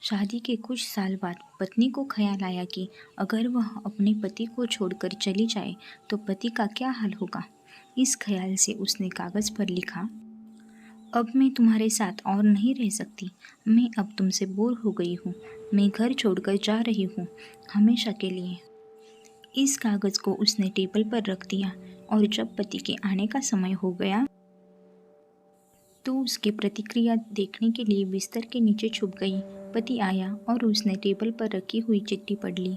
शादी के कुछ साल बाद पत्नी को ख्याल आया कि अगर वह अपने पति को छोड़कर चली जाए तो पति का क्या हाल होगा। इस ख्याल से उसने कागज़ पर लिखा, अब मैं तुम्हारे साथ और नहीं रह सकती। मैं अब तुमसे बोर हो गई हूँ। मैं घर छोड़कर जा रही हूँ, हमेशा के लिए। इस कागज़ को उसने टेबल पर रख दिया और जब पति के आने का समय हो गया तो उसकी प्रतिक्रिया देखने के लिए बिस्तर के नीचे छुप गई। पति आया और उसने टेबल पर रखी हुई चिट्ठी पढ़ ली।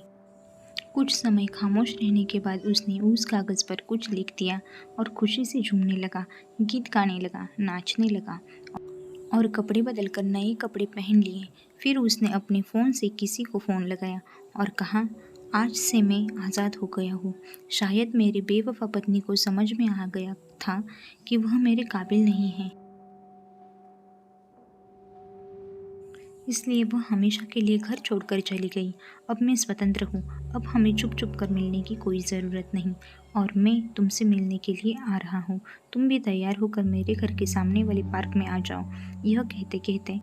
कुछ समय खामोश रहने के बाद उसने उस कागज़ पर कुछ लिख दिया और खुशी से झूमने लगा, गीत गाने लगा, नाचने लगा और कपड़े बदलकर नए कपड़े पहन लिए। फिर उसने अपने फ़ोन से किसी को फ़ोन लगाया और कहा, आज से मैं आज़ाद हो गया हूँ। शायद मेरी बेवफा पत्नी को समझ में आ गया था कि वह मेरे काबिल नहीं है, इसलिए वह हमेशा के लिए घर छोड़कर चली गई। अब मैं स्वतंत्र हूँ। अब हमें चुप चुप कर मिलने की कोई ज़रूरत नहीं और मैं तुमसे मिलने के लिए आ रहा हूँ। तुम भी तैयार होकर मेरे घर के सामने वाले पार्क में आ जाओ। यह कहते कहते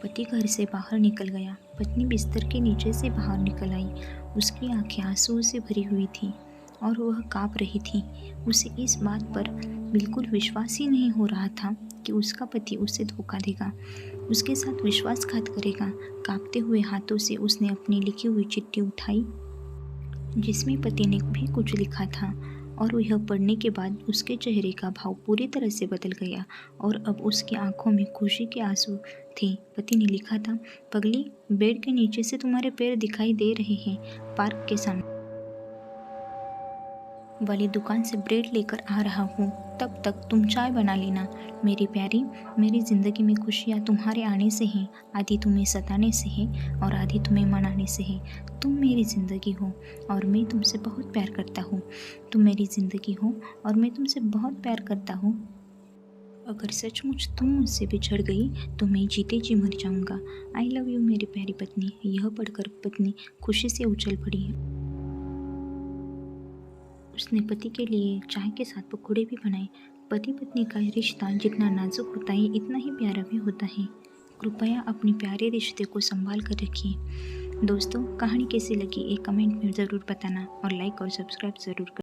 पति घर से बाहर निकल गया। पत्नी बिस्तर के नीचे से बाहर निकल आई। उसकी आंखें आंसुओं से भरी हुई थीं और वह काँप रही थी। उसे इस बात पर बिल्कुल विश्वास ही नहीं हो रहा था कि उसका पति उसे धोखा देगा, उसके साथ विश्वासघात करेगा। कांपते हुए हाथों से उसने अपनी लिखी हुई चिट्ठी उठाई जिसमें पति ने भी कुछ लिखा था और यह पढ़ने के बाद उसके चेहरे का भाव पूरी तरह से बदल गया और अब उसकी आंखों में खुशी के आंसू थे। पति ने लिखा था, पगली, बेड के नीचे से तुम्हारे पैर दिखाई दे रहे हैं। पार्क के सामने वाली दुकान से ब्रेड लेकर आ रहा हूँ। तब तक तुम चाय बना लेना। मेरी प्यारी, मेरी ज़िंदगी में खुशियाँ तुम्हारे आने से हैं। आधी तुम्हें सताने से है और आधी तुम्हें मनाने से है। तुम मेरी ज़िंदगी हो और मैं तुमसे बहुत प्यार करता हूँ। तुम मेरी ज़िंदगी हो और मैं तुमसे बहुत प्यार करता हूँ। अगर सचमुच तुम मुझसे बिछड़ गई तो मैं जीते जी मर जाऊँगा। आई लव यू मेरी प्यारी पत्नी। यह पढ़कर पत्नी खुशी से उछल पड़ी। उसने पति के लिए चाय के साथ पकौड़े भी बनाए। पति पत्नी का रिश्ता जितना नाजुक होता है इतना ही प्यारा भी होता है। कृपया अपने प्यारे रिश्ते को संभाल कर रखिए। दोस्तों, कहानी कैसी लगी एक कमेंट में ज़रूर बताना और लाइक और सब्सक्राइब ज़रूर करें।